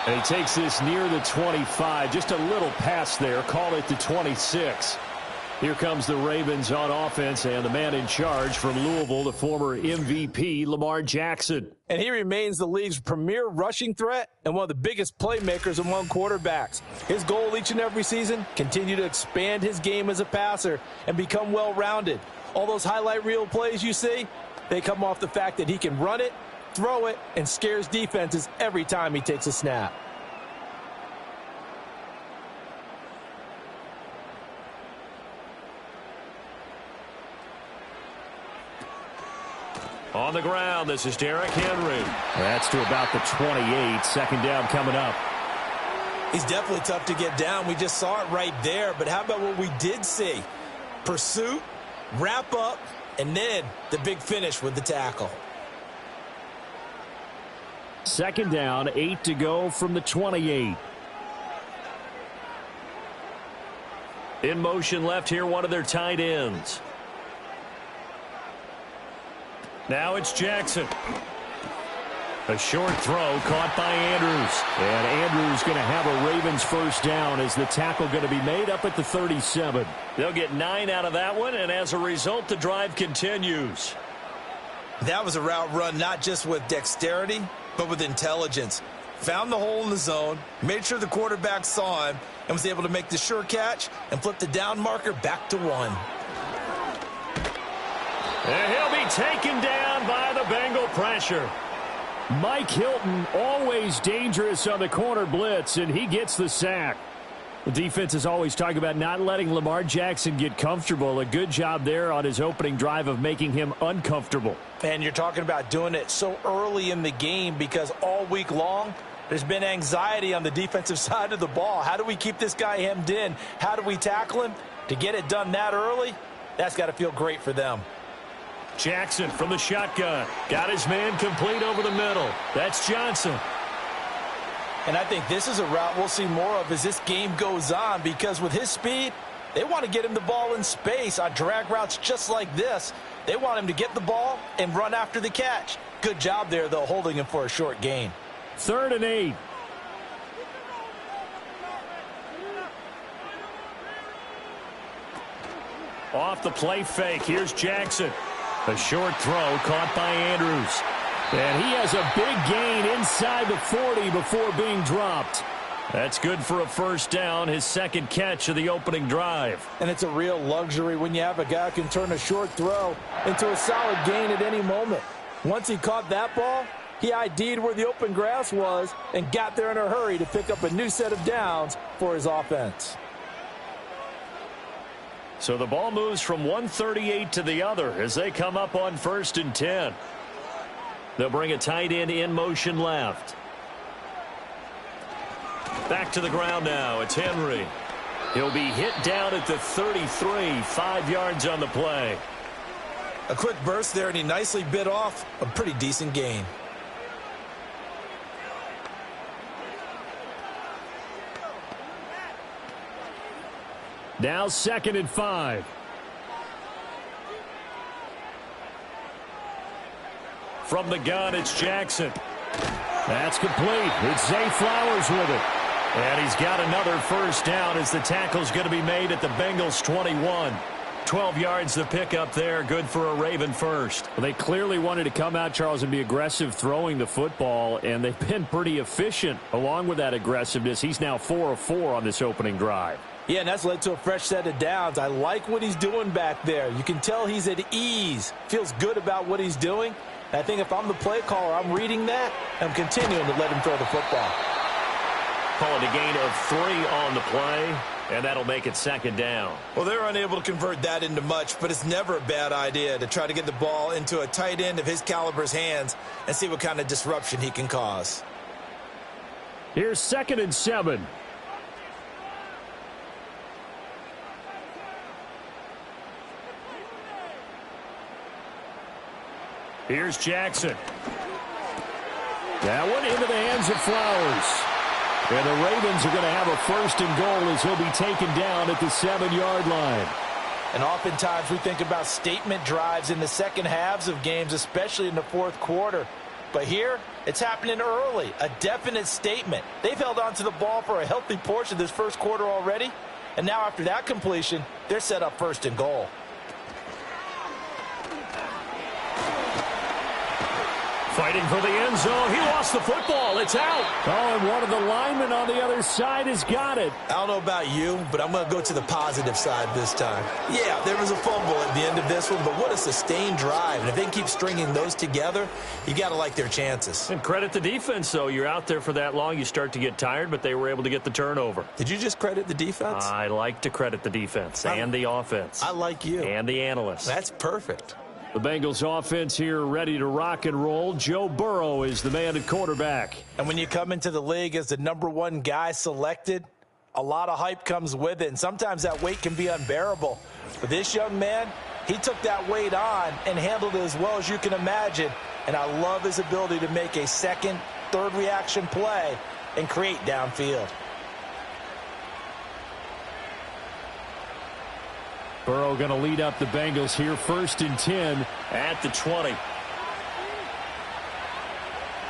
And he takes this near the 25. Just a little pass there. Call it the 26. Here comes the Ravens on offense, and the man in charge from Louisville, the former MVP, Lamar Jackson. And he remains the league's premier rushing threat and one of the biggest playmakers among quarterbacks. His goal each and every season, continue to expand his game as a passer and become well-rounded. All those highlight reel plays you see, they come off the fact that he can run it, throw it, and scares defenses every time he takes a snap. On the ground, this is Derrick Henry. That's to about the 28. Second down coming up. He's definitely tough to get down. We just saw it right there. But how about what we did see? Pursuit, wrap up, and then the big finish with the tackle. Second down, 8 to go from the 28. In motion left here, one of their tight ends. Now it's Jackson. A short throw caught by Andrews. And Andrews going to have a Ravens first down as the tackle going to be made up at the 37. They'll get 9 out of that one, and as a result, the drive continues. That was a route run not just with dexterity, but with intelligence. Found the hole in the zone, made sure the quarterback saw him, and was able to make the sure catch and flip the down marker back to 1. And he'll be taken down by the Bengal pressure. Mike Hilton, always dangerous on the corner blitz, and he gets the sack. The defense is always talking about not letting Lamar Jackson get comfortable. A good job there on his opening drive of making him uncomfortable. And you're talking about doing it so early in the game because all week long, there's been anxiety on the defensive side of the ball. How do we keep this guy hemmed in? How do we tackle him? To get it done that early, that's got to feel great for them. Jackson from the shotgun. Got his man complete over the middle. That's Johnson. And I think this is a route we'll see more of as this game goes on because with his speed, they want to get him the ball in space on drag routes just like this. They want him to get the ball and run after the catch. Good job there, though, holding him for a short gain. 3rd and 8. Off the play fake. Here's Jackson. A short throw caught by Andrews. And he has a big gain inside the 40 before being dropped. That's good for a first down, his second catch of the opening drive. And it's a real luxury when you have a guy who can turn a short throw into a solid gain at any moment. Once he caught that ball, he ID'd where the open grass was and got there in a hurry to pick up a new set of downs for his offense. So the ball moves from 138 to the other as they come up on 1st and 10. They'll bring a tight end in motion left. Back to the ground now. It's Henry. He'll be hit down at the 33, 5 yards on the play. A quick burst there, and he nicely bit off a pretty decent gain. Now 2nd and 5. From the gun, it's Jackson. That's complete. It's Zay Flowers with it. And he's got another first down as the tackle's going to be made at the Bengals 21. 12 yards to pick up there. Good for a Raven first. Well, they clearly wanted to come out, Charles, and be aggressive throwing the football, and they've been pretty efficient along with that aggressiveness. He's now 4 of 4 on this opening drive. Yeah, and that's led to a fresh set of downs. I like what he's doing back there. You can tell he's at ease. Feels good about what he's doing. And I think if I'm the play caller, I'm reading that, and I'm continuing to let him throw the football. Calling a gain of 3 on the play, and that'll make it 2nd down. Well, they're unable to convert that into much, but it's never a bad idea to try to get the ball into a tight end of his caliber's hands and see what kind of disruption he can cause. Here's 2nd and 7. Here's Jackson. That one into the hands of Flowers. And the Ravens are going to have a 1st and goal as he'll be taken down at the 7-yard line. And oftentimes we think about statement drives in the second halves of games, especially in the 4th quarter. But here, it's happening early, a definite statement. They've held on to the ball for a healthy portion of this first quarter already, and now after that completion, they're set up first and goal. Fighting for the end zone. He lost the football. It's out. Oh, and one of the linemen on the other side has got it. I don't know about you, but I'm going to go to the positive side this time. Yeah, there was a fumble at the end of this one, but what a sustained drive. And if they keep stringing those together, you got to like their chances. And credit the defense, though. You're out there for that long, you start to get tired, but they were able to get the turnover. Did you just credit the defense? I like to credit the defense and the offense. I like you. And the analysts. That's perfect. The Bengals offense here ready to rock and roll. Joe Burrow is the man at quarterback. And when you come into the league as the #1 guy selected, a lot of hype comes with it. And sometimes that weight can be unbearable. But this young man, he took that weight on and handled it as well as you can imagine. And I love his ability to make a second, third reaction play and create downfield. Burrow going to lead up the Bengals here, 1st and 10 at the 20.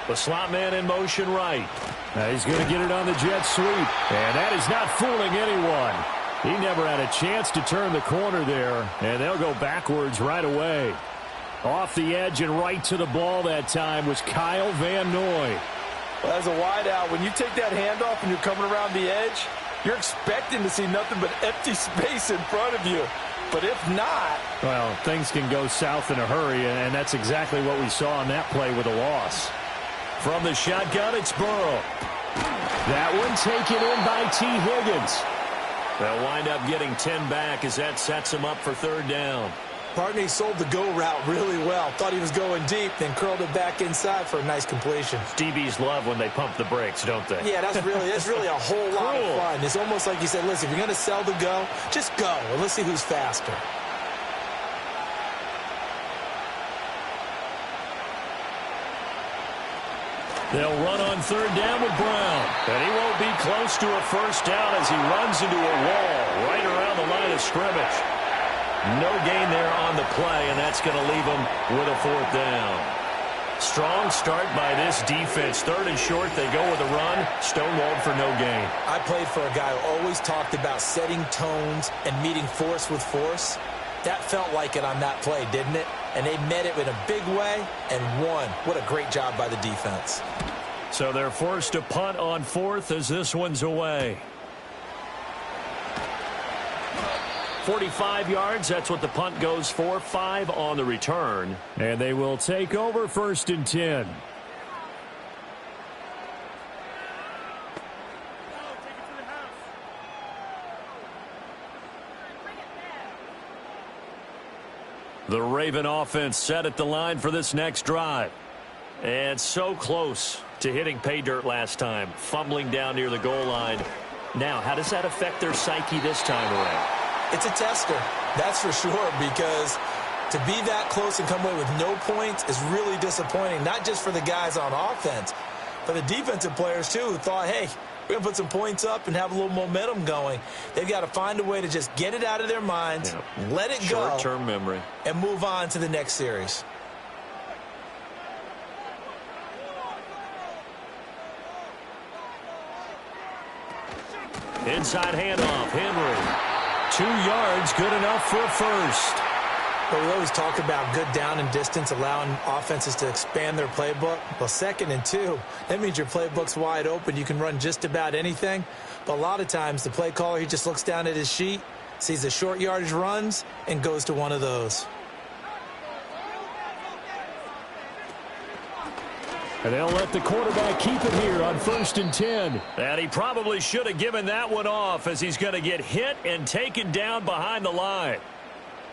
The slot man in motion right. Now he's going to get it on the jet sweep. And that is not fooling anyone. He never had a chance to turn the corner there. And they'll go backwards right away. Off the edge and right to the ball that time was Kyle Van Noy. Well, as a wideout, when you take that handoff and you're coming around the edge, you're expecting to see nothing but empty space in front of you. But if not... Well, things can go south in a hurry, and that's exactly what we saw on that play with a loss. From the shotgun, it's Burrow. That one taken in by T. Higgins. They'll wind up getting 10 back as that sets him up for 3rd down. Partner, he sold the go route really well. Thought he was going deep, then curled it back inside for a nice completion. DBs love when they pump the brakes, don't they? Yeah, that's really a whole lot of fun. It's almost like you said, listen, if you're going to sell the go, just go, and let's see who's faster. They'll run on 3rd down with Brown. And he won't be close to a 1st down as he runs into a wall right around the line of scrimmage. No gain there on the play, and that's going to leave him with a 4th down. Strong start by this defense. 3rd and short, they go with a run. Stonewalled for no gain. I played for a guy who always talked about setting tones and meeting force with force. That felt like it on that play, didn't it? And they met it in a big way and won. What a great job by the defense. So they're forced to punt on 4th as this one's away. 45 yards, that's what the punt goes for. 5 on the return. And they will take over 1st and 10. The Raven offense set at the line for this next drive. And so close to hitting pay dirt last time. Fumbling down near the goal line. Now, how does that affect their psyche this time around? It's a tester, that's for sure, because to be that close and come away with no points is really disappointing, not just for the guys on offense, but the defensive players, too, who thought, hey, we're going to put some points up and have a little momentum going. They've got to find a way to just get it out of their minds, let it go, short-term memory, and move on to the next series. Inside handoff, Henry. 2 yards, good enough for a 1st. But we always talk about good down and distance, allowing offenses to expand their playbook. Well, 2nd and 2, that means your playbook's wide open. You can run just about anything. But a lot of times, the play caller, he just looks down at his sheet, sees the short yardage runs, and goes to one of those. And they'll let the quarterback keep it here on 1st and 10. And he probably should have given that one off as he's going to get hit and taken down behind the line.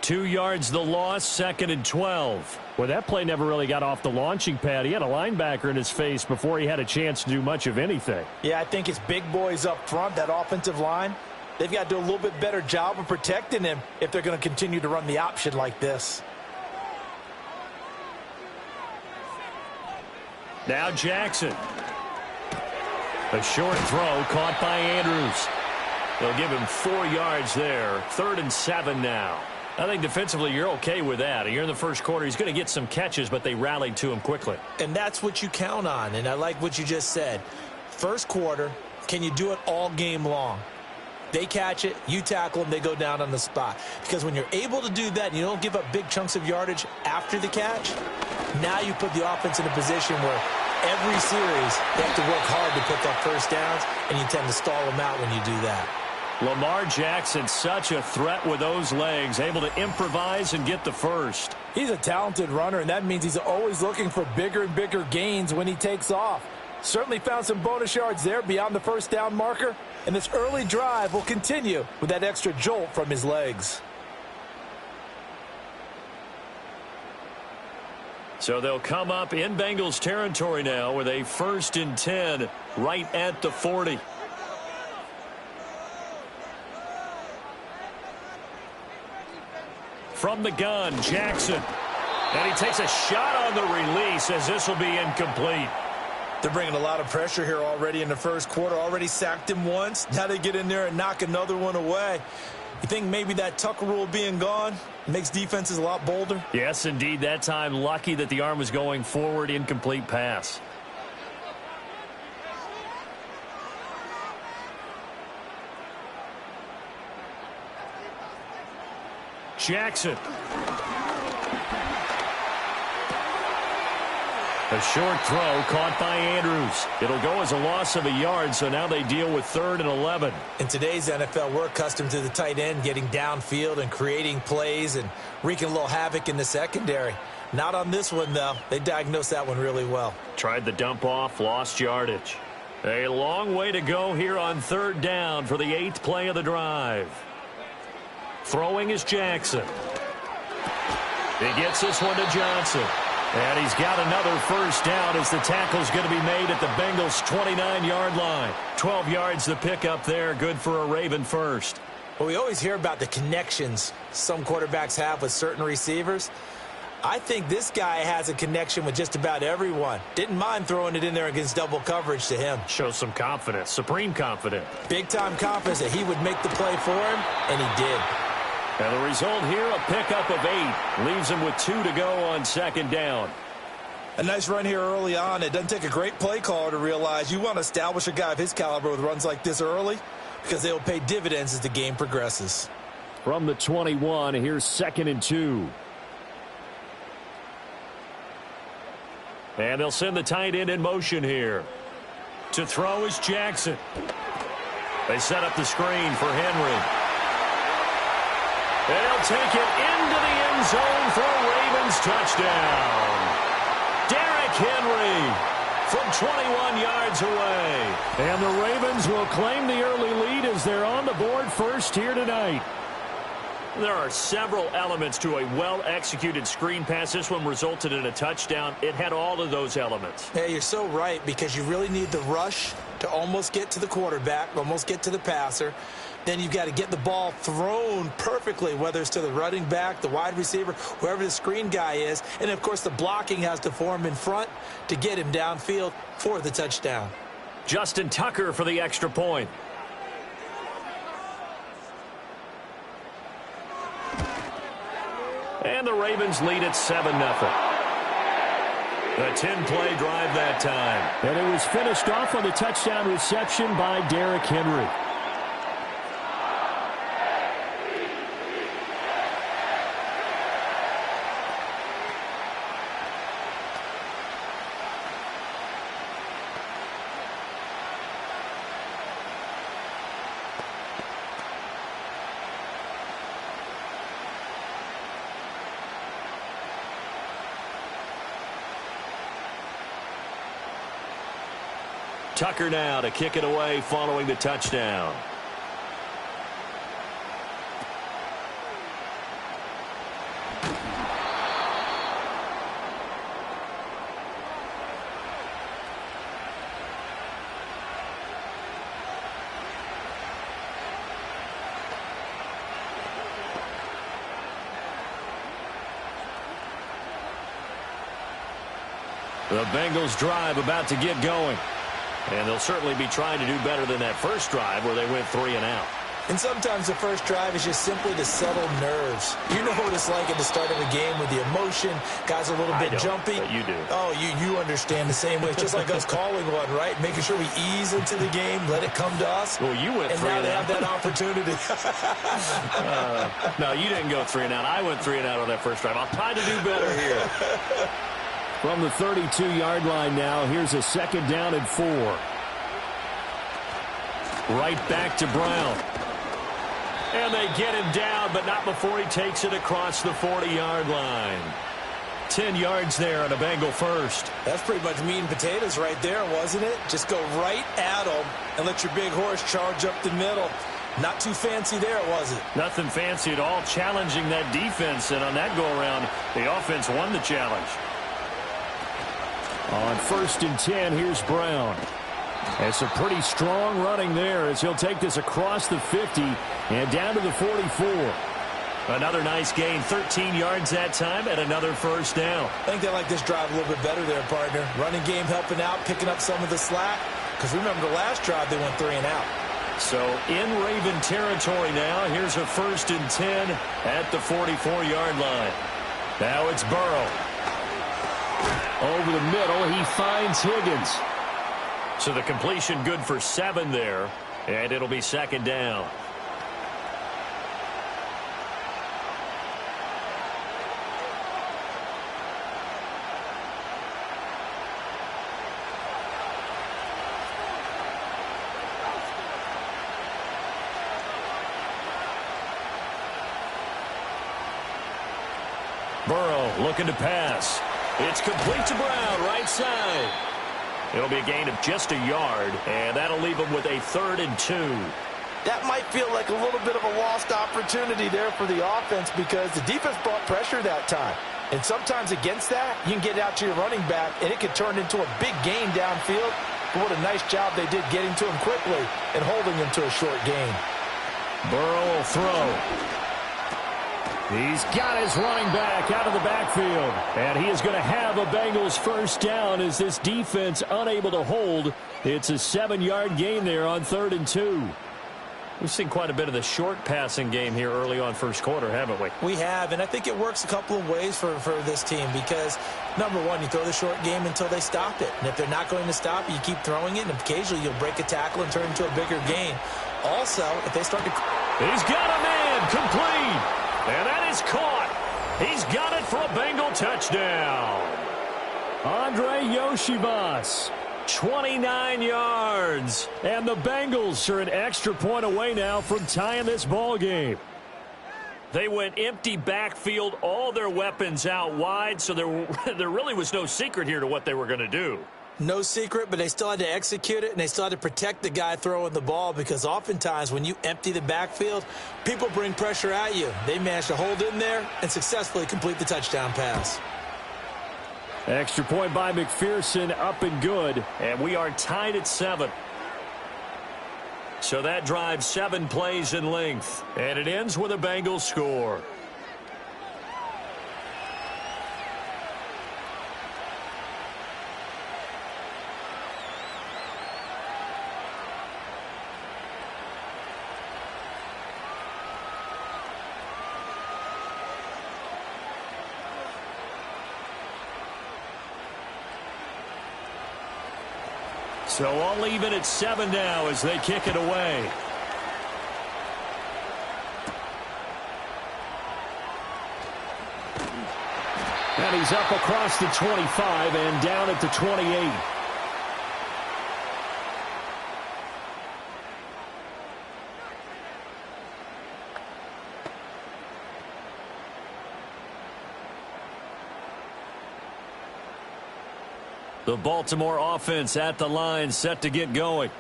2 yards the loss, 2nd and 12. Well, that play never really got off the launching pad. He had a linebacker in his face before he had a chance to do much of anything. Yeah, I think it's big boys up front, that offensive line. They've got to do a little bit better job of protecting him if they're going to continue to run the option like this. Now Jackson. A short throw caught by Andrews. They'll give him 4 yards there. 3rd and 7 now. I think defensively you're okay with that. You're in the first quarter. He's going to get some catches, but they rallied to him quickly. And that's what you count on, and I like what you just said. First quarter, can you do it all game long? They catch it, you tackle them, they go down on the spot. Because when you're able to do that and you don't give up big chunks of yardage after the catch, now you put the offense in a position where every series they have to work hard to pick up first downs, and you tend to stall them out when you do that. Lamar Jackson, such a threat with those legs, able to improvise and get the first. He's a talented runner, and that means he's always looking for bigger and bigger gains when he takes off. Certainly found some bonus yards there beyond the first down marker, and this early drive will continue with that extra jolt from his legs. So they'll come up in Bengals territory now with a 1st and 10 right at the 40. From the gun, Jackson. And he takes a shot on the release as this will be incomplete. They're bringing a lot of pressure here already in the first quarter. Already sacked him once. Now they get in there and knock another one away. You think maybe that Tucker rule being gone makes defenses a lot bolder? Yes, indeed. That time, lucky that the arm was going forward. Incomplete pass. Jackson. A short throw caught by Andrews. It'll go as a loss of a yard, so now they deal with 3rd and 11. In today's NFL, we're accustomed to the tight end getting downfield and creating plays and wreaking a little havoc in the secondary. Not on this one, though. They diagnosed that one really well. Tried the dump off, lost yardage. A long way to go here on 3rd down for the 8th play of the drive. Throwing is Jackson. He gets this one to Johnson. And he's got another first down as the tackle's going to be made at the Bengals' 29-yard line. 12 yards to pick up there. Good for a Raven first. Well, we always hear about the connections some quarterbacks have with certain receivers. I think this guy has a connection with just about everyone. Didn't mind throwing it in there against double coverage to him. Shows some confidence, supreme confidence. Big-time confidence that he would make the play for him, and he did. And the result here, a pickup of 8. Leaves him with 2 to go on 2nd down. A nice run here early on. It doesn't take a great play caller to realize you want to establish a guy of his caliber with runs like this early because they will pay dividends as the game progresses. From the 21, here's 2nd and 2. And they'll send the tight end in motion here. To throw is Jackson. They set up the screen for Henry. And he'll take it into the end zone for a Ravens touchdown. Derrick Henry from 21 yards away. And the Ravens will claim the early lead as they're on the board first here tonight. There are several elements to a well-executed screen pass. This one resulted in a touchdown. It had all of those elements. Yeah, you're so right, because you really need the rush to almost get to the quarterback, almost get to the passer. Then you've got to get the ball thrown perfectly, whether it's to the running back, the wide receiver, whoever the screen guy is. And, of course, the blocking has to form in front to get him downfield for the touchdown. Justin Tucker for the extra point. And the Ravens lead at 7-0. A 10-play drive that time. And it was finished off on the touchdown reception by Derrick Henry. Tucker now to kick it away following the touchdown. The Bengals drive about to get going. And they'll certainly be trying to do better than that first drive where they went 3 and out. And sometimes the first drive is just simply to settle nerves. You know what it's like at the start of a game with the emotion. Guys are a little bit jumpy. But you do. Oh, you understand the same way. It's just like us calling one, right? Making sure we ease into the game, let it come to us. Well, you went and 3 now and they out. have that opportunity. No, you didn't go 3 and out. I went 3 and out on that first drive. I'll try to do better here. From the 32-yard line now, here's a 2nd down and 4. Right back to Brown. And they get him down, but not before he takes it across the 40-yard line. 10 yards there on a Bengal first. That's pretty much meat and potatoes right there, wasn't it? Just go right at them and let your big horse charge up the middle. Not too fancy there, was it? Nothing fancy at all, challenging that defense. And on that go-around, the offense won the challenge. On 1st and 10, here's Brown. It's a pretty strong running there as he'll take this across the 50 and down to the 44. Another nice gain, 13 yards that time, and another first down. I think they like this drive a little bit better there, partner. Running game helping out, picking up some of the slack. Because remember the last drive, they went 3 and out. So in Raven territory now, here's a 1st and 10 at the 44-yard line. Now it's Burrow. Over the middle, he finds Higgins. So the completion good for 7 there, and it'll be 2nd down. Burrow looking to pass. It's complete to Brown, right side. It'll be a gain of just a yard, and that'll leave them with a 3rd and 2. That might feel like a little bit of a lost opportunity there for the offense because the defense brought pressure that time. And sometimes against that, you can get it out to your running back, and it could turn into a big gain downfield. But what a nice job they did getting to him quickly and holding him to a short gain. Burrow will throw. He's got his running back out of the backfield. And he is going to have a Bengals first down as this defense unable to hold. It's a 7-yard gain there on 3rd and 2. We've seen quite a bit of the short passing game here early on first quarter, haven't we? We have, and I think it works a couple of ways for this team because, number one, you throw the short game until they stop it. And if they're not going to stop it, you keep throwing it, and occasionally you'll break a tackle and turn it into a bigger gain. Also, if they start to... He's got a man complete, and that is caught. He's got it for a Bengal touchdown. Andre Yoshivas. 29 yards. And the Bengals are an extra point away now from tying this ball game. They went empty backfield, all their weapons out wide, so there really was no secret here to what they were going to do. No secret, but they still had to execute it, and they still had to protect the guy throwing the ball because oftentimes when you empty the backfield, people bring pressure at you. They managed to hold in there and successfully complete the touchdown pass. Extra point by McPherson, up and good. And we are tied at 7. So that drives 7 plays in length. And it ends with a Bengals score. So all even at 7 now as they kick it away. And he's up across the 25 and down at the 28. The Baltimore offense at the line, set to get going.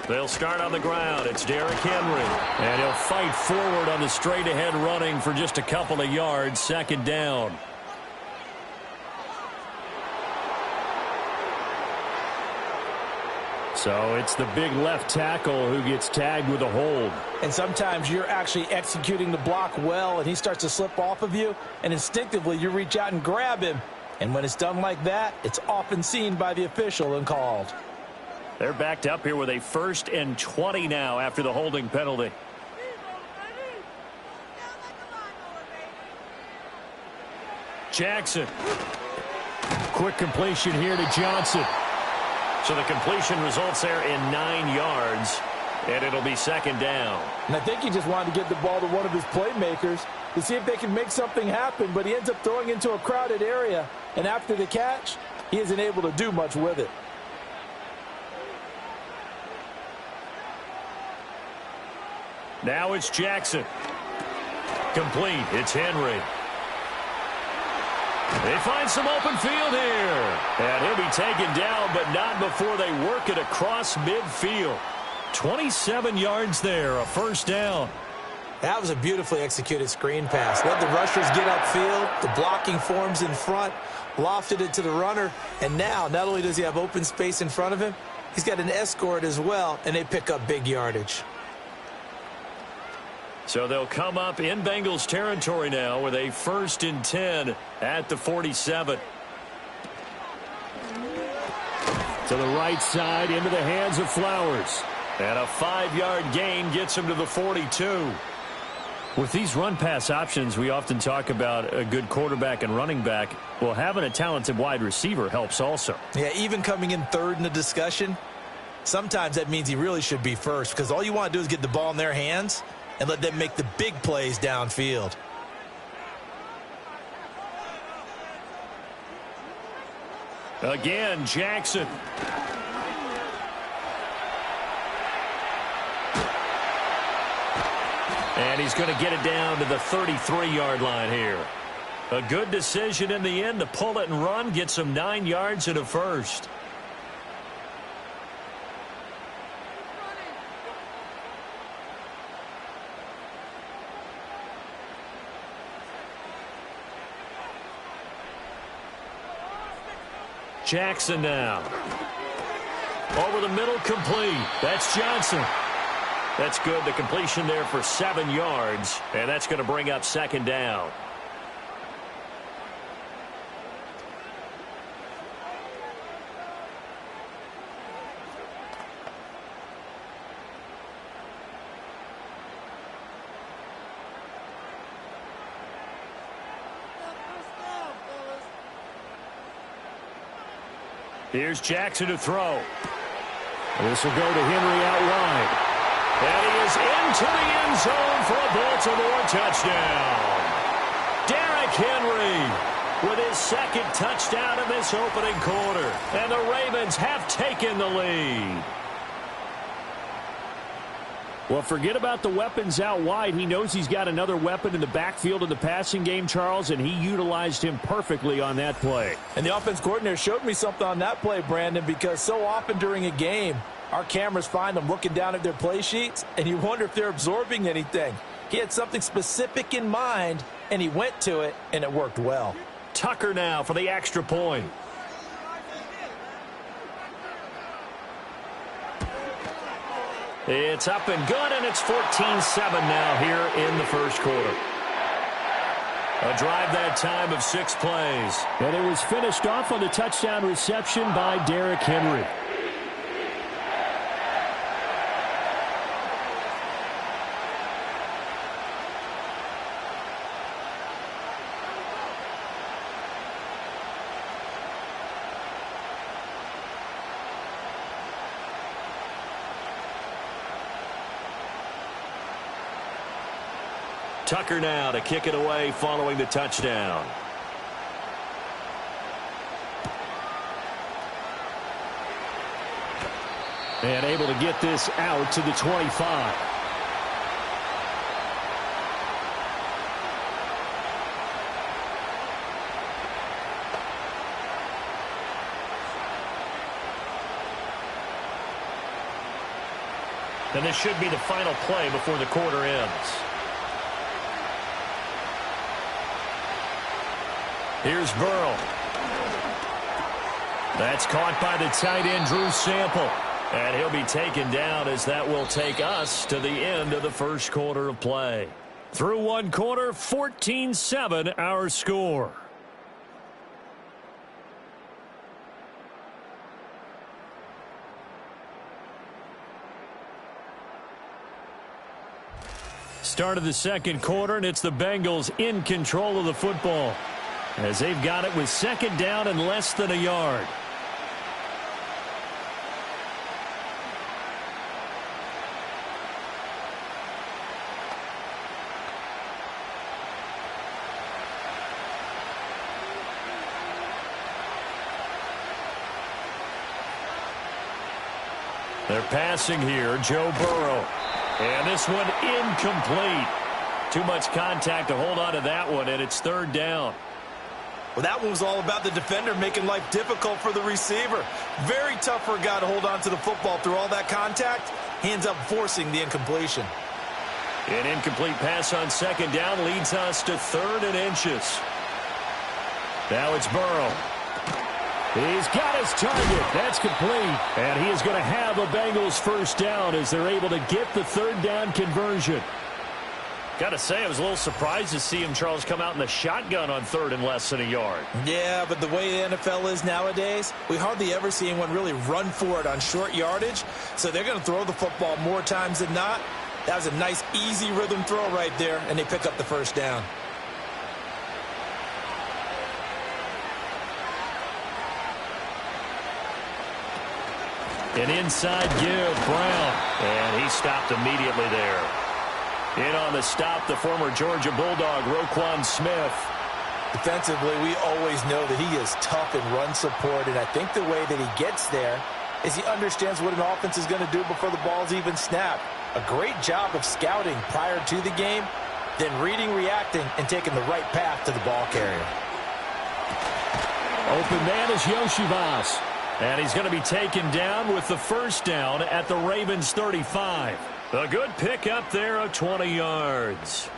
They'll start on the ground. It's Derrick Henry. And he'll fight forward on the straight-ahead running for just a couple of yards. 2nd down. So it's the big left tackle who gets tagged with a hold. And sometimes you're actually executing the block well, and he starts to slip off of you, and instinctively you reach out and grab him. And when it's done like that, it's often seen by the official and called. They're backed up here with a 1st and 20 now after the holding penalty. Jackson. Quick completion here to Johnson. So the completion results there in 9 yards, and it'll be 2nd down. And I think he just wanted to get the ball to one of his playmakers to see if they can make something happen, but he ends up throwing into a crowded area, and after the catch, he isn't able to do much with it. Now it's Jackson. Complete. It's Henry. They find some open field here. And he'll be taken down, but not before they work it across midfield. 27 yards there, a 1st down. That was a beautifully executed screen pass. Let the rushers get upfield. The blocking forms in front. Lofted it to the runner. And now, not only does he have open space in front of him, he's got an escort as well, and they pick up big yardage. So they'll come up in Bengals territory now with a 1st and 10 at the 47. To the right side, into the hands of Flowers. And a 5-yard gain gets him to the 42. With these run-pass options, we often talk about a good quarterback and running back. Well, having a talented wide receiver helps also. Yeah, even coming in 3rd in the discussion, sometimes that means he really should be first, because all you want to do is get the ball in their hands and let them make the big plays downfield. Again, Jackson. And he's going to get it down to the 33-yard line here. A good decision in the end to pull it and run, get some 9 yards and a 1st. Jackson now. Over the middle, complete. That's Johnson. That's good. The completion there for 7 yards, and that's going to bring up 2nd down. Here's Jackson to throw. This will go to Henry out wide. And he is into the end zone for a Baltimore touchdown. Derrick Henry with his 2nd touchdown of this opening quarter. And the Ravens have taken the lead. Well, forget about the weapons out wide. He knows he's got another weapon in the backfield in the passing game, Charles, and he utilized him perfectly on that play. And the offense coordinator showed me something on that play, Brandon, because so often during a game, our cameras find them looking down at their play sheets, and you wonder if they're absorbing anything. He had something specific in mind, and he went to it, and it worked well. Tucker now for the extra point. It's up and good, and it's 14-7 now here in the 1st quarter. A drive that time of 6 plays. And it was finished off on the touchdown reception by Derrick Henry. Tucker now to kick it away following the touchdown. And able to get this out to the 25. And this should be the final play before the quarter ends. Here's Burrow. That's caught by the tight end, Drew Sample. And he'll be taken down as that will take us to the end of the 1st quarter of play. Through 1 quarter, 14-7 our score. Start of the second quarter, and it's the Bengals in control of the football as they've got it with second down and less than a yard. They're passing here, Joe Burrow. And this one incomplete. Too much contact to hold on to that one, and it's third down. Well, that one was all about the defender making life difficult for the receiver. Very tough for a guy to hold on to the football through all that contact. He ends up forcing the incompletion. An incomplete pass on second down leads us to 3rd and inches. Now it's Burrow. He's got his target. That's complete. And he is going to have a Bengals first down as they're able to get the third down conversion. Got to say, I was a little surprised to see him, Charles, come out in the shotgun on 3rd and less than a yard. Yeah, but the way the NFL is nowadays, we hardly ever see anyone really run for it on short yardage. So they're going to throw the football more times than not. That was a nice, easy rhythm throw right there, and they pick up the first down. An inside give, Brown. And he stopped immediately there. In on the stop, the former Georgia Bulldog, Roquan Smith. Defensively, we always know that he is tough in run support, and I think the way that he gets there is he understands what an offense is going to do before the ball's even snapped. A great job of scouting prior to the game, then reading, reacting, and taking the right path to the ball carrier. Open man is Yoshivas. And he's going to be taken down with the first down at the Ravens 35. A good pickup there of 20 yards.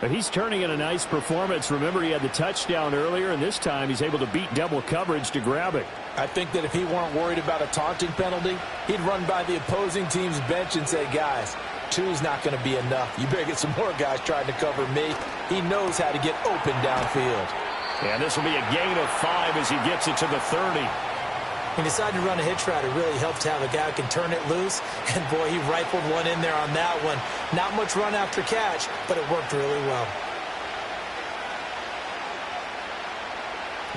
But he's turning in a nice performance. Remember, he had the touchdown earlier, and this time he's able to beat double coverage to grab it. I think that if he weren't worried about a taunting penalty, he'd run by the opposing team's bench and say, guys, 2's not going to be enough. You better get some more guys trying to cover me. He knows how to get open downfield. And this will be a gain of 5 as he gets it to the 30. He decided to run a hitch route. It really helped to have a guy who can turn it loose. And, boy, he rifled one in there on that one. Not much run after catch, but it worked really well.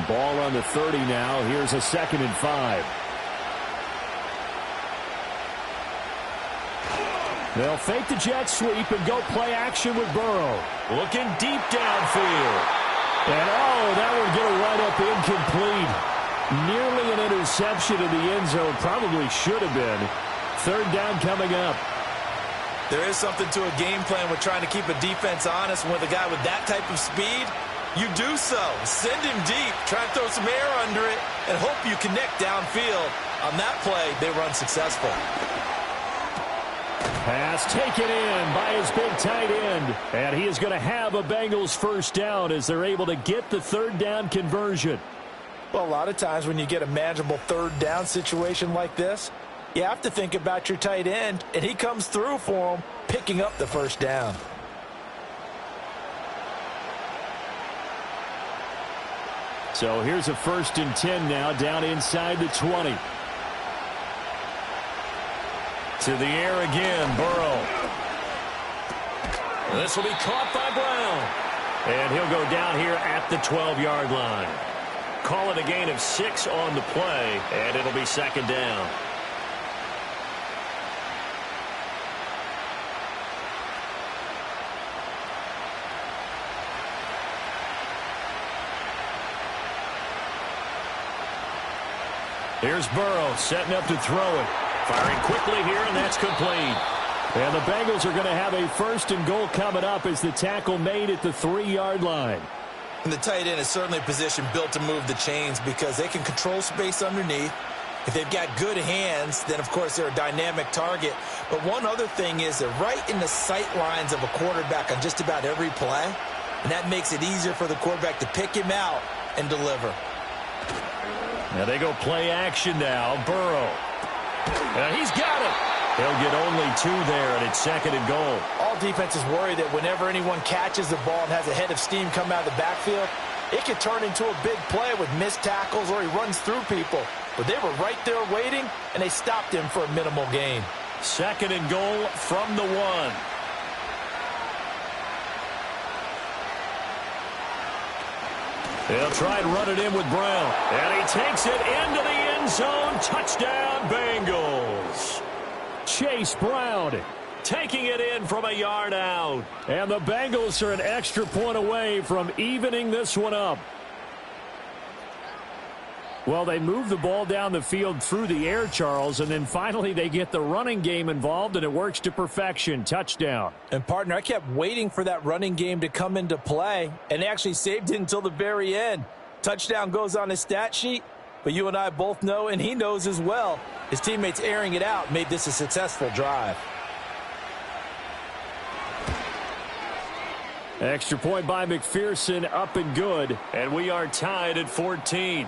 Ball on the 30 now. Here's a 2nd and 5. They'll fake the jet sweep and go play action with Burrow. Looking deep downfield. And, that would get a right up incomplete. Nearly an interception in the end zone. Probably should have been. Third down coming up. There is something to a game plan with trying to keep a defense honest. And with a guy with that type of speed, you do so. Send him deep. Try and throw some air under it and hope you connect downfield. On that play, they run successful. Pass taken in by his big tight end. And he is going to have a Bengals first down as they're able to get the third down conversion. Well, a lot of times when you get a manageable third down situation like this, you have to think about your tight end, and he comes through for him, picking up the first down. So here's a 1st and 10 now, down inside the 20. To the air again, Burrow. This will be caught by Brown. And he'll go down here at the 12-yard line. Call it a gain of 6 on the play, and it'll be second down. Here's Burrow setting up to throw it. Firing quickly here, and that's complete. And the Bengals are going to have a 1st and goal coming up as the tackle made at the 3-yard line. And the tight end is certainly a position built to move the chains because they can control space underneath. If they've got good hands, then, of course, they're a dynamic target. But one other thing is they're right in the sight lines of a quarterback on just about every play. And that makes it easier for the quarterback to pick him out and deliver. Now they go play action now. Burrow. And he's got it. He'll get only 2 there, and it's 2nd and goal. All defenses worry that whenever anyone catches the ball and has a head of steam come out of the backfield, it could turn into a big play with missed tackles or he runs through people. But they were right there waiting, and they stopped him for a minimal gain. 2nd and goal from the 1. They'll try and run it in with Brown. And he takes it into the end zone. Touchdown, Bengals. Chase Brown taking it in from a yard out. And the Bengals are an extra point away from evening this one up. Well, they move the ball down the field through the air, Charles, and then finally they get the running game involved, and it works to perfection. Touchdown. And, partner, I kept waiting for that running game to come into play, and they actually saved it until the very end. Touchdown goes on his stat sheet, but you and I both know, and he knows as well, his teammates airing it out made this a successful drive. Extra point by McPherson, up and good. And we are tied at 14.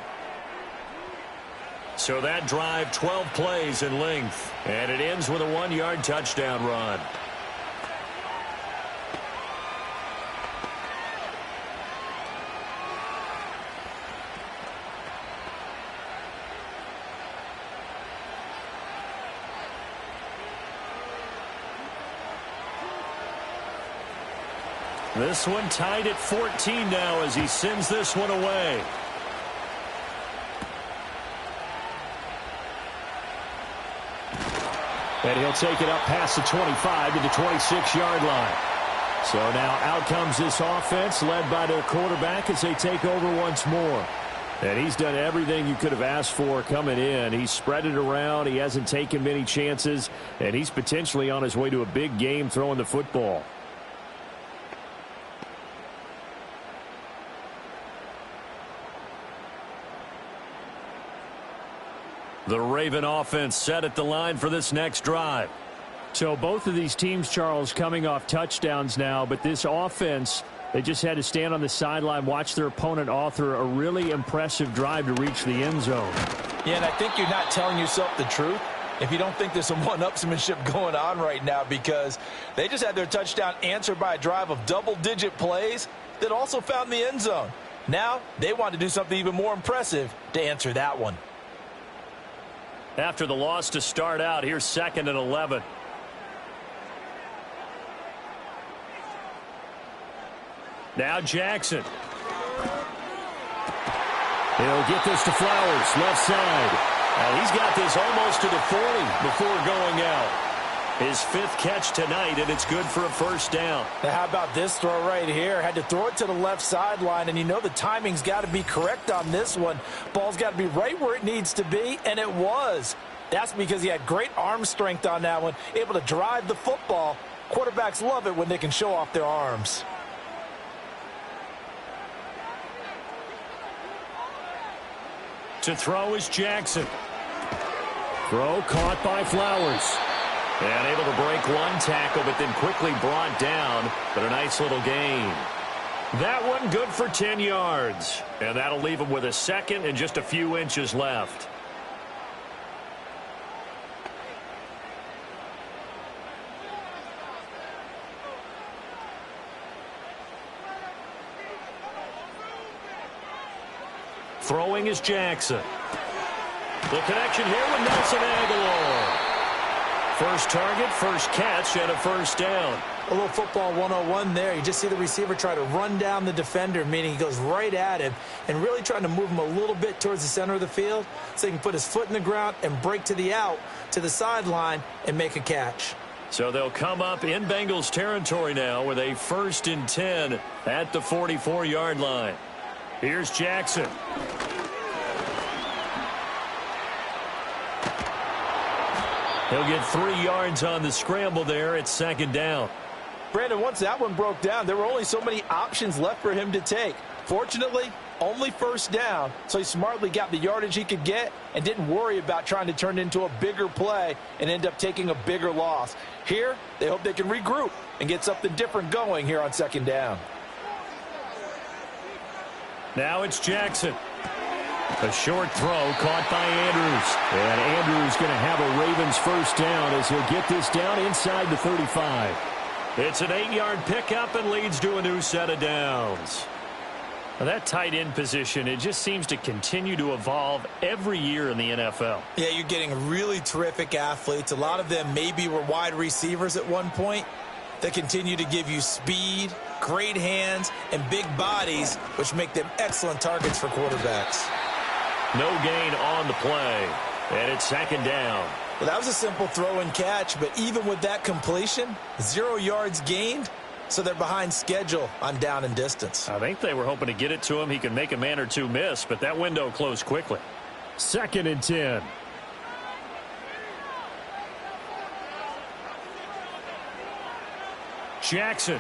So that drive, 12 plays in length. And it ends with a 1-yard touchdown run. This one tied at 14 now as he sends this one away. And he'll take it up past the 25 to the 26-yard line. So now out comes this offense led by their quarterback as they take over once more. And he's done everything you could have asked for coming in. He's spread it around. He hasn't taken many chances. And he's potentially on his way to a big game throwing the football. The Raven offense set at the line for this next drive. So both of these teams, Charles, coming off touchdowns now, but this offense, they just had to stand on the sideline, watch their opponent author a really impressive drive to reach the end zone. Yeah, and I think you're not telling yourself the truth if you don't think there's some one-upsmanship going on right now, because they just had their touchdown answered by a drive of double-digit plays that also found the end zone. Now they want to do something even more impressive to answer that one. After the loss to start out, here's 2nd and 11. Now Jackson. He'll get this to Flowers, left side. And he's got this almost to the 40 before going out. His 5th catch tonight, and it's good for a first down. Now how about this throw right here? Had to throw it to the left sideline, and you know the timing's got to be correct on this one. Ball's got to be right where it needs to be, and it was. That's because he had great arm strength on that one, able to drive the football. Quarterbacks love it when they can show off their arms. To throw is Jackson. Throw caught by Flowers. And able to break one tackle, but then quickly brought down. But a nice little gain. That one good for 10 yards. And that'll leave him with a 2nd and just a few inches left. Throwing is Jackson. The connection here with Nelson Aguilar. First target, first catch, and a first down. A little football 101 there. You just see the receiver try to run down the defender, meaning he goes right at him and really trying to move him a little bit towards the center of the field so he can put his foot in the ground and break to the out, to the sideline, and make a catch. So they'll come up in Bengals territory now with a 1st and 10 at the 44-yard line. Here's Jackson. He'll get 3 yards on the scramble there. It's 2nd down. Brandon, once that one broke down, there were only so many options left for him to take. Fortunately, only first down, so he smartly got the yardage he could get and didn't worry about trying to turn it into a bigger play and end up taking a bigger loss. Here, they hope they can regroup and get something different going here on 2nd down. Now it's Jackson. A short throw caught by Andrews. And Andrews going to have a Ravens first down as he'll get this down inside the 35. It's an 8-yard pickup and leads to a new set of downs. Now that tight end position, it just seems to continue to evolve every year in the NFL. Yeah, you're getting really terrific athletes. A lot of them maybe were wide receivers at one point that continue to give you speed, great hands, and big bodies, which make them excellent targets for quarterbacks. No gain on the play, and it's second down. Well, that was a simple throw and catch, but even with that completion, 0 yards gained, so they're behind schedule on down and distance. I think they were hoping to get it to him. He could make a man or two miss, but that window closed quickly. 2nd and 10. Jackson.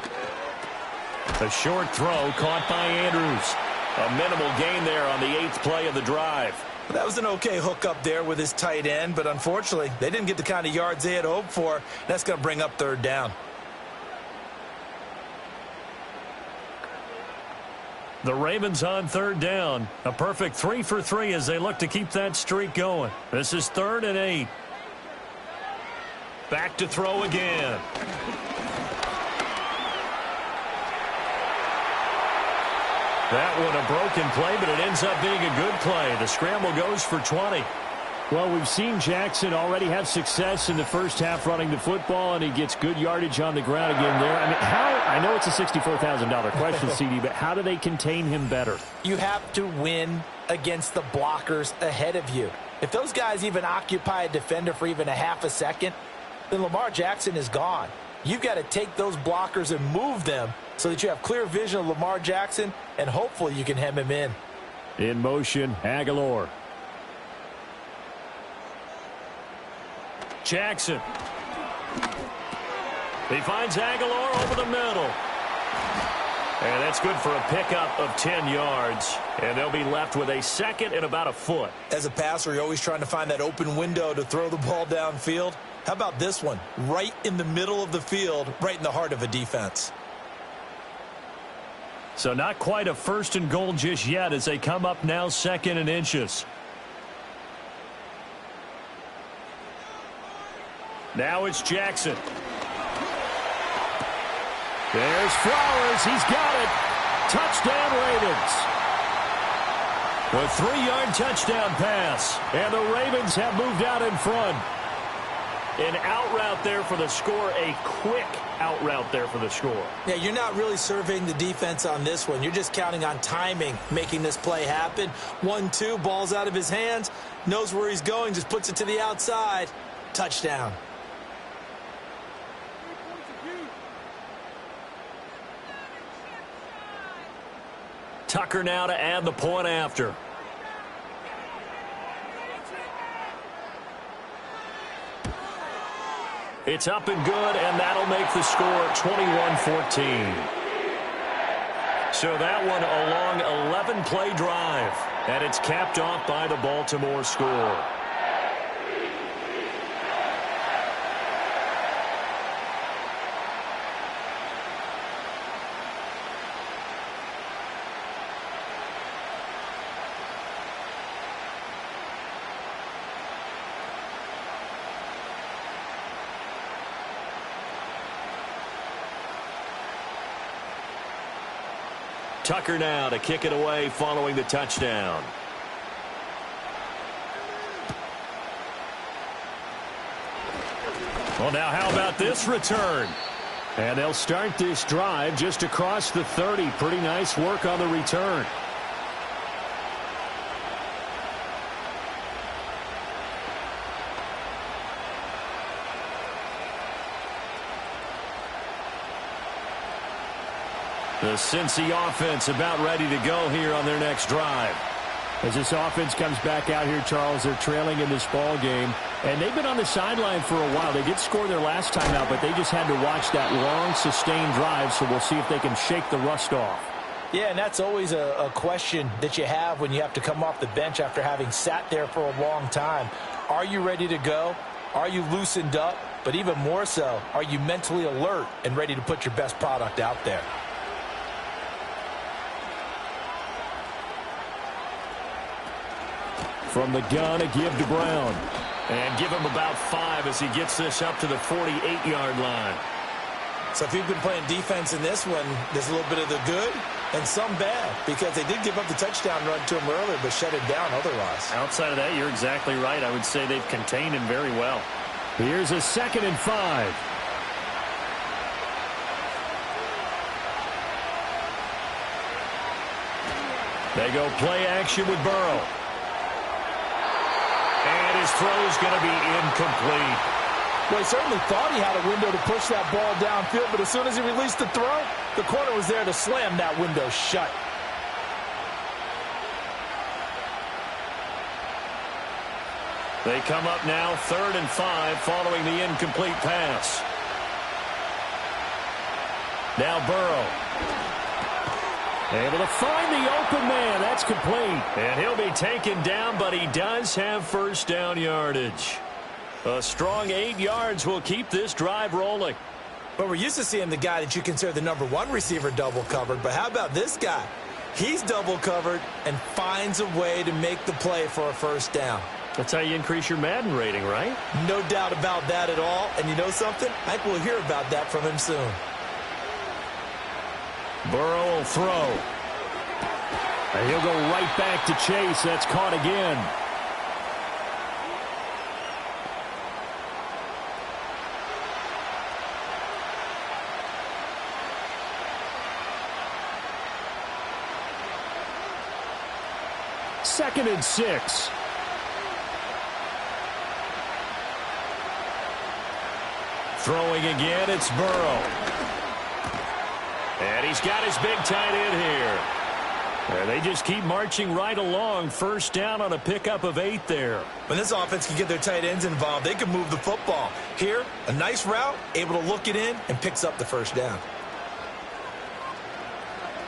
A short throw caught by Andrews. A minimal gain there on the 8th play of the drive. That was an okay hook up there with his tight end, but unfortunately, they didn't get the kind of yards they had hoped for. That's going to bring up 3rd down. The Ravens on 3rd down. A perfect 3 for 3 as they look to keep that streak going. This is 3rd and 8. Back to throw again. That one a broken play, but it ends up being a good play. The scramble goes for 20. Well, we've seen Jackson already have success in the first half running the football, and he gets good yardage on the ground again there. I mean, I know it's a $64,000 question, CD, but how do they contain him better? You have to win against the blockers ahead of you. If those guys even occupy a defender for even a half a second, then Lamar Jackson is gone. You've got to take those blockers and move them so that you have clear vision of Lamar Jackson, and hopefully you can hem him in. In motion, Aguilar. Jackson. He finds Aguilar over the middle. And that's good for a pickup of 10 yards. And they'll be left with a 2nd and about a foot. As a passer, you're always trying to find that open window to throw the ball downfield. How about this one? Right in the middle of the field, right in the heart of a defense. So not quite a 1st and goal just yet as they come up now 2nd and inches. Now it's Jackson. There's Flowers. He's got it. Touchdown Ravens. A 3-yard touchdown pass. And the Ravens have moved out in front. An out route there for the score. A quick out route there for the score. Yeah, you're not really surveying the defense on this one. You're just counting on timing, making this play happen. 1-2, ball's out of his hands. Knows where he's going, just puts it to the outside. Touchdown. Tucker now to add the point after. It's up and good, and that'll make the score 21-14. So that one a long 11-play drive, and it's capped off by the Baltimore score. Tucker now to kick it away following the touchdown. Well, now how about this return? And they'll start this drive just across the 30. Pretty nice work on the return. The Cincy offense about ready to go here on their next drive. As this offense comes back out here, Charles, they're trailing in this ball game. And they've been on the sideline for a while. They did score their last time out, but they just had to watch that long, sustained drive, so we'll see if they can shake the rust off. Yeah, and that's always a question that you have when you have to come off the bench after having sat there for a long time. Are you ready to go? Are you loosened up? But even more so, are you mentally alert and ready to put your best product out there? From the gun, a give to Brown. And give him about 5 as he gets this up to the 48-yard line. So if you've been playing defense in this one, there's a little bit of the good and some bad, because they did give up the touchdown run to him earlier, but shut it down otherwise. Outside of that, you're exactly right. I would say they've contained him very well. Here's a 2nd and 5. They go play action with Burrow. And his throw's going to be incomplete. Well, he certainly thought he had a window to push that ball downfield, but as soon as he released the throw, the corner was there to slam that window shut. They come up now 3rd and 5 following the incomplete pass. Now Burrow. Able to find the open man. That's complete. And he'll be taken down, but he does have first down yardage. A strong 8 yards will keep this drive rolling. But we're used to seeing the guy that you consider the #1 receiver double covered. But how about this guy? He's double covered and finds a way to make the play for a first down. That's how you increase your Madden rating, right? No doubt about that at all. And you know something? I think we'll hear about that from him soon. Burrow will throw. And he'll go right back to Chase. That's caught again. Second and 6. Throwing again, it's Burrow. And he's got his big tight end here. And they just keep marching right along. First down on a pickup of 8 there. When this offense can get their tight ends involved, they can move the football. Here, a nice route, able to look it in, and picks up the first down.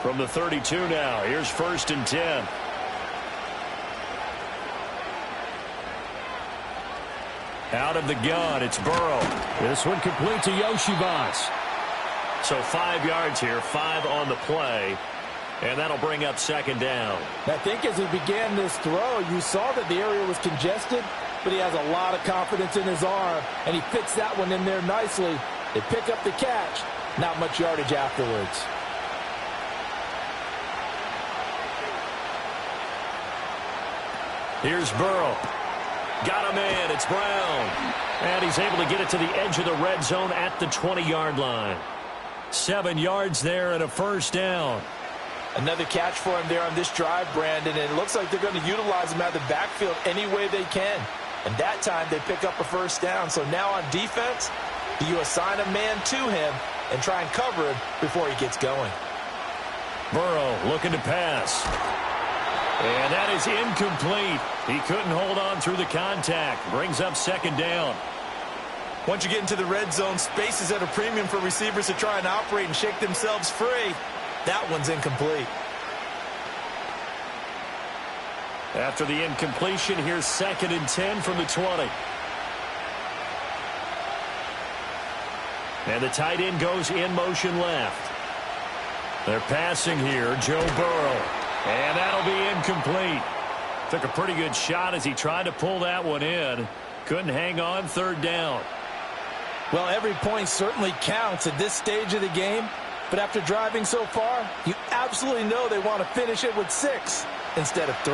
From the 32 now, here's 1st and 10. Out of the gun, it's Burrow. This one complete to Yoshibas. So 5 yards here, 5 on the play. And that'll bring up 2nd down. I think as he began this throw, you saw that the area was congested, but he has a lot of confidence in his arm, and he fits that one in there nicely. They pick up the catch, not much yardage afterwards. Here's Burrow. Got a man, it's Brown. And he's able to get it to the edge of the red zone at the 20-yard line. 7 yards there and a first down. Another catch for him there on this drive, Brandon, and it looks like they're going to utilize him out of the backfield any way they can. And that time they pick up a first down. So now on defense, do you assign a man to him and try and cover him before he gets going? Burrow looking to pass. And that is incomplete. He couldn't hold on through the contact. Brings up 2nd down. Once you get into the red zone, space is at a premium for receivers to try and operate and shake themselves free. That one's incomplete. After the incompletion, here's 2nd and 10 from the 20. And the tight end goes in motion left. They're passing here, Joe Burrow. And that'll be incomplete. Took a pretty good shot as he tried to pull that one in. Couldn't hang on, 3rd down. Well, every point certainly counts at this stage of the game. But after driving so far, you absolutely know they want to finish it with 6 instead of 3.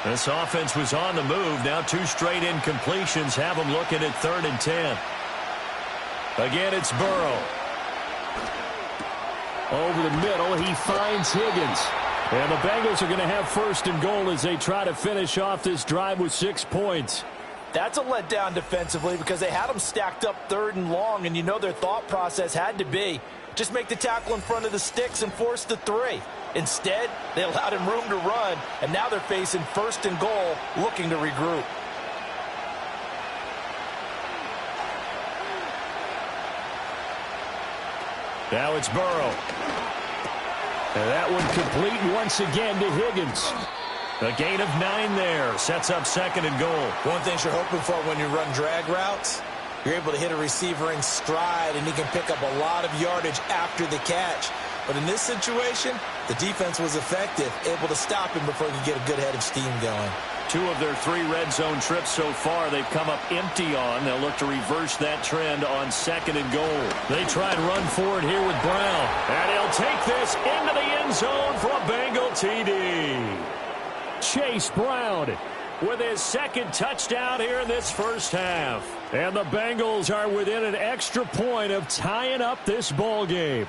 This offense was on the move. Now 2 straight incompletions have them looking at 3rd and 10. Again, it's Burrow. Over the middle, he finds Higgins. And the Bengals are going to have 1st and goal as they try to finish off this drive with 6 points. That's a letdown defensively because they had them stacked up 3rd and long, and you know their thought process had to be just make the tackle in front of the sticks and force the 3. Instead, they allowed him room to run, and now they're facing 1st and goal, looking to regroup. Now it's Burrow. And that one complete once again to Higgins. A gain of 9 there. Sets up 2nd and goal. One thing you're hoping for when you run drag routes, you're able to hit a receiver in stride, and he can pick up a lot of yardage after the catch. But in this situation, the defense was effective, able to stop him before he could get a good head of steam going. 2 of their 3 red zone trips so far they've come up empty on. They'll look to reverse that trend on 2nd and goal. They try and run forward here with Brown. And he'll take this into the end zone for a Bengal TD. Chase Brown with his 2nd touchdown here in this first half. And the Bengals are within an extra point of tying up this ball game.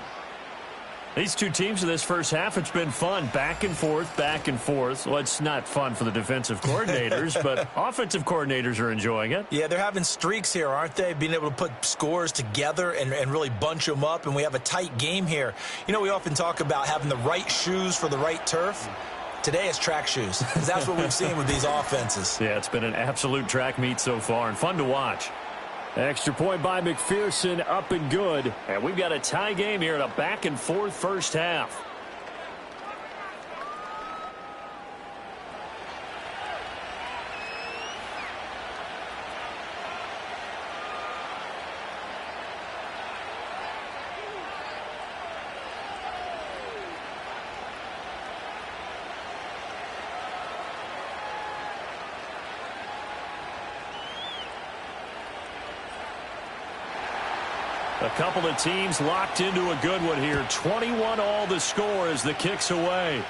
These two teams in this first half, it's been fun. Back and forth, back and forth. Well, it's not fun for the defensive coordinators, but offensive coordinators are enjoying it. Yeah, they're having streaks here, aren't they? Being able to put scores together and really bunch them up, and we have a tight game here. You know, we often talk about having the right shoes for the right turf. Today it's track shoes, because that's what we've seen with these offenses. Yeah, it's been an absolute track meet so far, and fun to watch. Extra point by McPherson, up and good. And we've got a tie game here in a back-and-forth first half. A couple of teams locked into a good one here. 21 all the score as the kick's away.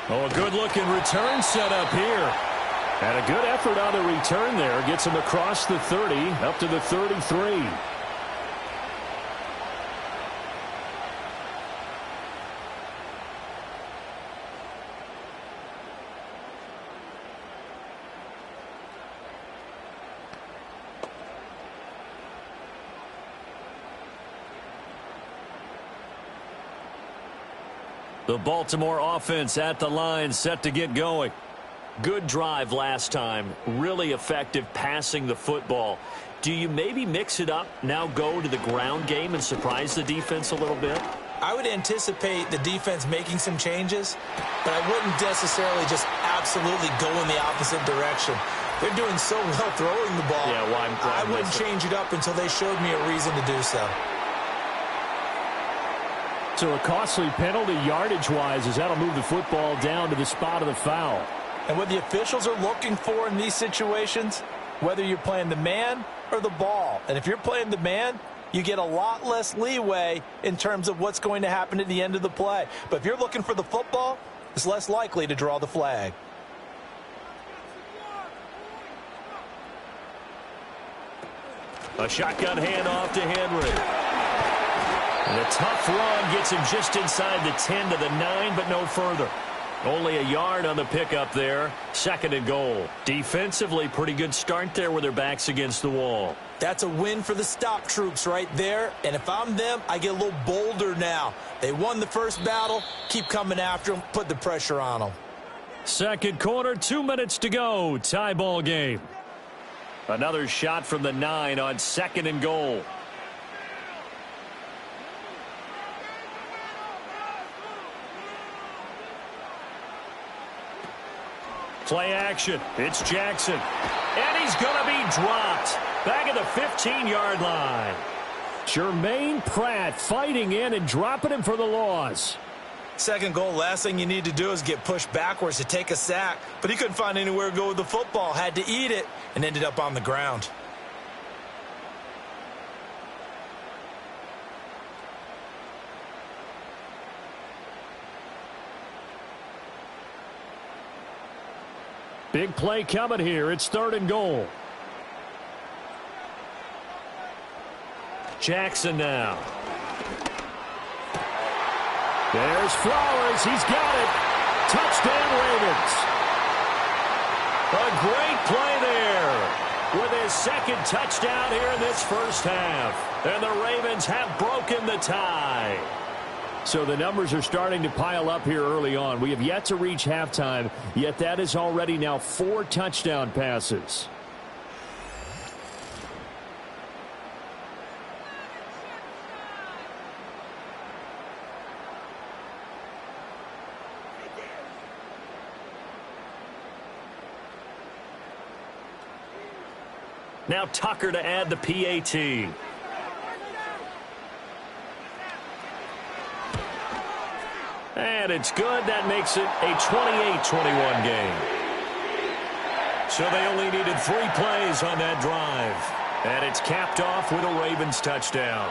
Oh, a good-looking return set up here. And a good effort on the return there. Gets him across the 30, up to the 33. The Baltimore offense at the line, set to get going. Good drive last time. Really effective passing the football. Do you maybe mix it up, now go to the ground game and surprise the defense a little bit? I would anticipate the defense making some changes, but I wouldn't necessarily just absolutely go in the opposite direction. They're doing so well throwing the ball. Yeah, well, I wouldn't change it up until they showed me a reason to do so. So a costly penalty yardage-wise as that'll move the football down to the spot of the foul. And what the officials are looking for in these situations, whether you're playing the man or the ball. And if you're playing the man, you get a lot less leeway in terms of what's going to happen at the end of the play. But if you're looking for the football, it's less likely to draw the flag. A shotgun handoff to Henry. And a tough run gets him just inside the 10 to the 9, but no further. Only a yard on the pickup there. 2nd and goal. Defensively, pretty good start there with their backs against the wall. That's a win for the stop troops right there. And if I'm them, I get a little bolder now. They won the first battle. Keep coming after them. Put the pressure on them. Second quarter, 2 minutes to go. Tie ball game. Another shot from the 9 on 2nd and goal. Play action. It's Jackson. And he's going to be dropped. Back at the 15-yard line. Jermaine Pratt fighting in and dropping him for the loss. Second goal, last thing you need to do is get pushed backwards to take a sack. But he couldn't find anywhere to go with the football. Had to eat it and ended up on the ground. Big play coming here. It's 3rd and goal. Jackson now. There's Flowers. He's got it. Touchdown, Ravens. A great play there with his 2nd touchdown here in this first half. And the Ravens have broken the tie. So the numbers are starting to pile up here early on. We have yet to reach halftime, yet that is already now 4 touchdown passes. Now Tucker to add the PAT. And it's good. That makes it a 28-21 game. So they only needed 3 plays on that drive. And it's capped off with a Ravens touchdown.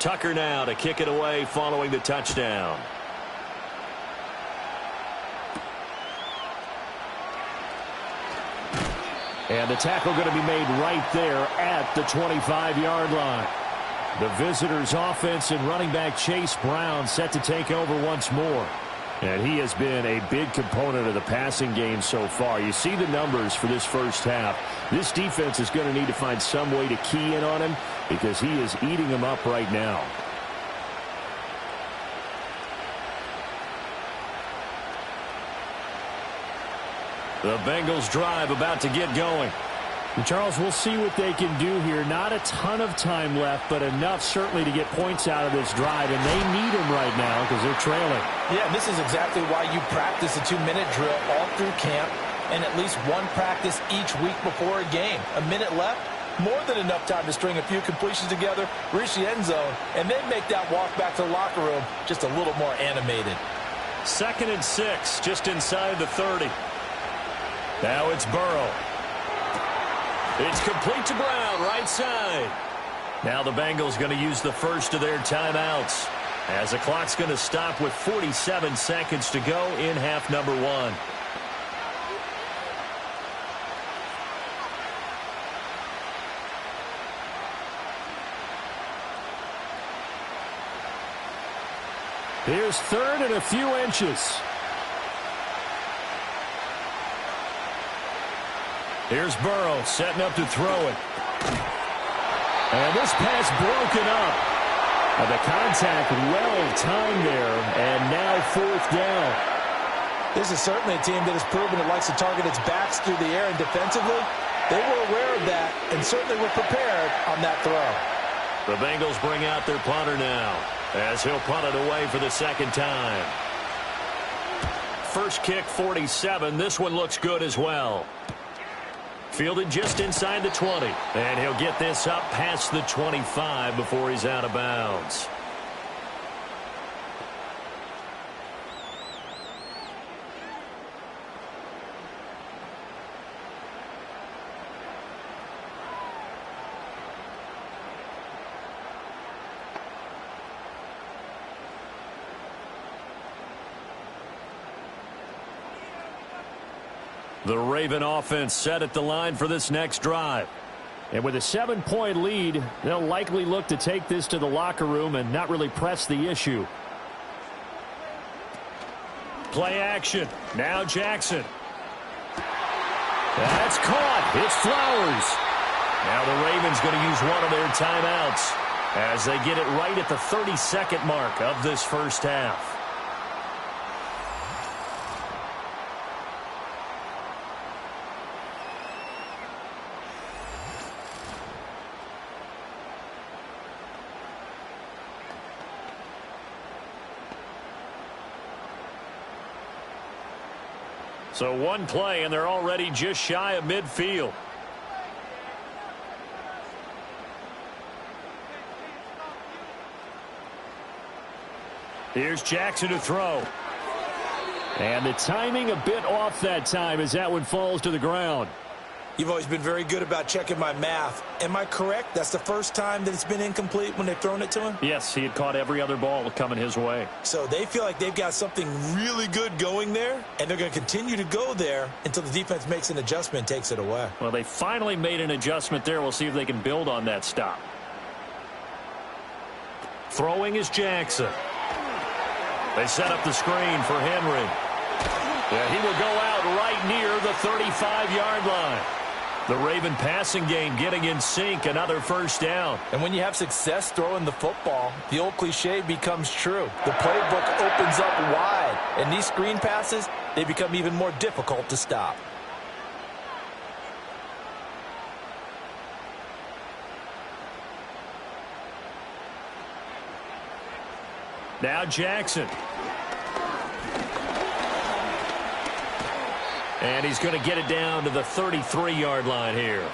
Tucker now to kick it away following the touchdown. And the tackle going to be made right there at the 25-yard line. The visitors' offense and running back Chase Brown set to take over once more. And he has been a big component of the passing game so far. You see the numbers for this first half. This defense is going to need to find some way to key in on him because he is eating them up right now. The Bengals drive about to get going. And Charles, we'll see what they can do here. Not a ton of time left, but enough certainly to get points out of this drive, and they need them right now because they're trailing. Yeah, this is exactly why you practice a 2-minute drill all through camp and at least one practice each week before a game. A minute left, more than enough time to string a few completions together, reach the end zone, and then make that walk back to the locker room just a little more animated. 2nd and 6, just inside the 30. Now it's Burrow. It's complete to Brown, right side. Now the Bengals going to use the first of their timeouts as the clock's going to stop with 47 seconds to go in half number 1. Here's 3rd and a few inches. Here's Burrow setting up to throw it. And this pass broken up. And the contact well-timed there. And now 4th down. This is certainly a team that has proven it likes to target its backs through the air and defensively. They were aware of that and certainly were prepared on that throw. The Bengals bring out their punter now as he'll punt it away for the 2nd time. First kick 47. This one looks good as well. Fielded just inside the 20. And he'll get this up past the 25 before he's out of bounds. The Raven offense set at the line for this next drive. And with a 7-point lead, they'll likely look to take this to the locker room and not really press the issue. Play action. Now Jackson. That's caught. It's Flowers. Now the Ravens going to use one of their timeouts as they get it right at the 32nd mark of this first half. So one play, and they're already just shy of midfield. Here's Jackson to throw. And the timing a bit off that time as that one falls to the ground. You've always been very good about checking my math. Am I correct? That's the first time that it's been incomplete when they've thrown it to him? Yes, he had caught every other ball coming his way. So they feel like they've got something really good going there, and they're going to continue to go there until the defense makes an adjustment and takes it away. Well, they finally made an adjustment there. We'll see if they can build on that stop. Throwing is Jackson. They set up the screen for Henry. Yeah, he will go out right near the 35-yard line. The Raven passing game getting in sync, another first down. And when you have success throwing the football, the old cliche becomes true. The playbook opens up wide, and these screen passes, they become even more difficult to stop. Now Jackson. And he's going to get it down to the 33-yard line here.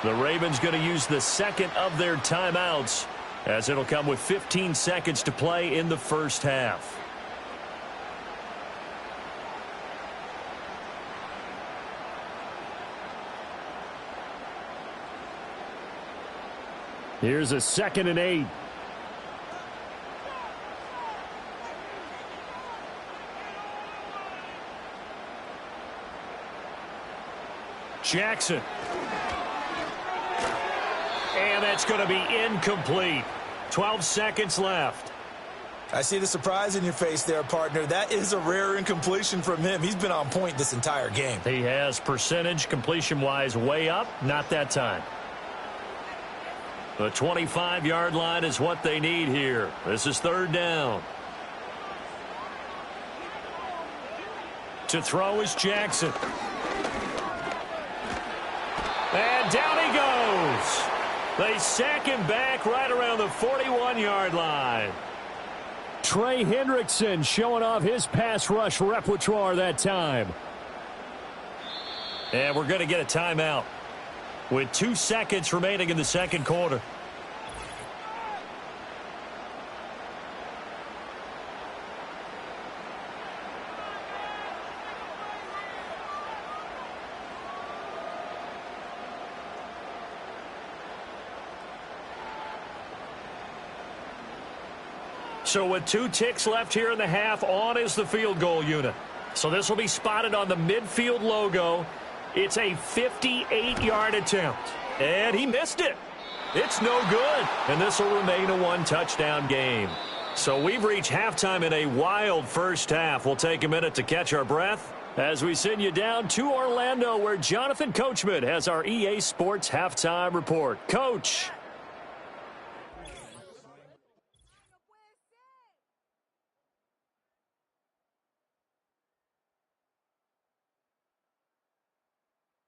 The Ravens going to use the second of their timeouts as it'll come with 15 seconds to play in the first half. Here's a 2nd and 8. Jackson. And that's going to be incomplete. 12 seconds left. I see the surprise in your face there, partner. That is a rare incompletion from him. He's been on point this entire game. He has percentage completion-wise way up. Not that time. The 25-yard line is what they need here. This is third down. To throw is Jackson. And down he goes. They sack him back right around the 41-yard line. Trey Hendrickson showing off his pass rush repertoire that time. And we're going to get a timeout with 2 seconds remaining in the second quarter. So with 2 ticks left here in the half, on is the field goal unit. So this will be spotted on the midfield logo. It's a 58-yard attempt. And he missed it. It's no good. And this will remain a 1-touchdown game. So we've reached halftime in a wild first half. We'll take a minute to catch our breath as we send you down to Orlando, where Jonathan Coachman has our EA Sports halftime report. Coach.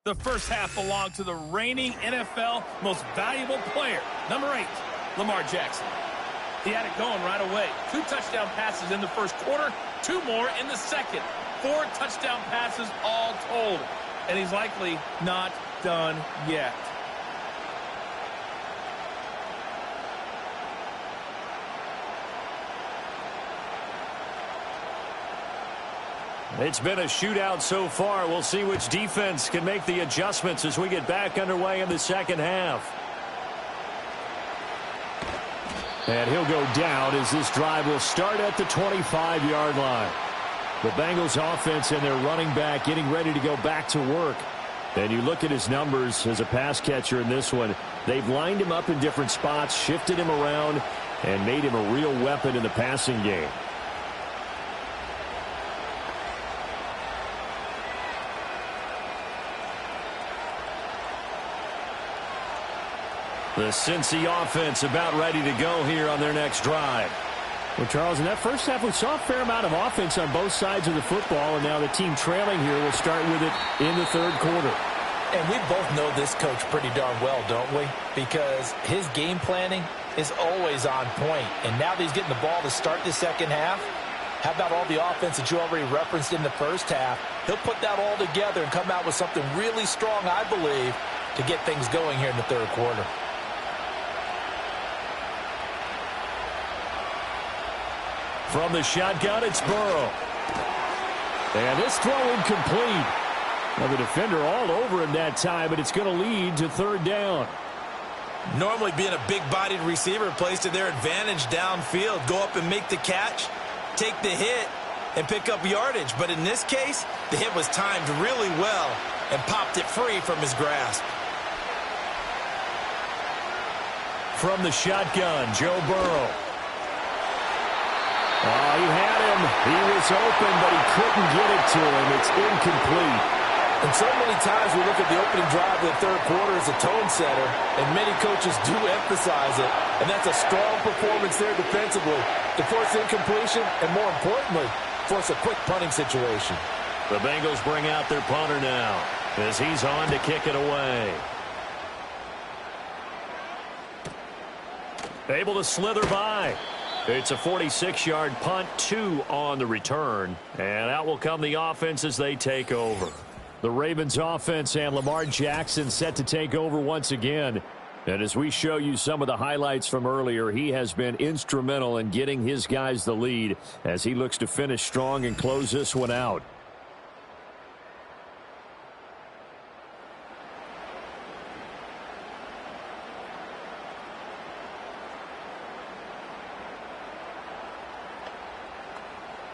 The first half belonged to the reigning NFL most valuable player, number 8, Lamar Jackson. He had it going right away. 2 touchdown passes in the first quarter, 2 more in the second. 4 touchdown passes all told. And he's likely not done yet. It's been a shootout so far. We'll see which defense can make the adjustments as we get back underway in the second half. And he'll go down as this drive will start at the 25-yard line. The Bengals offense and their running back getting ready to go back to work. And you look at his numbers as a pass catcher in this one. They've lined him up in different spots, shifted him around, and made him a real weapon in the passing game. The Cincy offense about ready to go here on their next drive. Well, Charles, in that first half, we saw a fair amount of offense on both sides of the football, and now the team trailing here will start with it in the third quarter. And we both know this coach pretty darn well, don't we? Because his game planning is always on point. And now that he's getting the ball to start the second half, how about all the offense that you already referenced in the first half? He'll put that all together and come out with something really strong, I believe, to get things going here in the third quarter. From the shotgun, it's Burrow. And this throw incomplete. Now the defender all over him that time, but it's going to lead to third down. Normally being a big-bodied receiver plays to their advantage downfield. Go up and make the catch, take the hit, and pick up yardage. But in this case, the hit was timed really well and popped it free from his grasp. From the shotgun, Joe Burrow. Oh, he had him. He was open, but he couldn't get it to him. It's incomplete. And so many times we look at the opening drive of the third quarter as a tone setter, and many coaches do emphasize it. And that's a strong performance there defensively to force incompletion and, more importantly, force a quick punting situation. The Bengals bring out their punter now as he's on to kick it away. Able to slither by. It's a 46-yard punt, 2 on the return. And out will come the offense as they take over. The Ravens offense and Lamar Jackson set to take over once again. And as we show you some of the highlights from earlier, he has been instrumental in getting his guys the lead as he looks to finish strong and close this one out.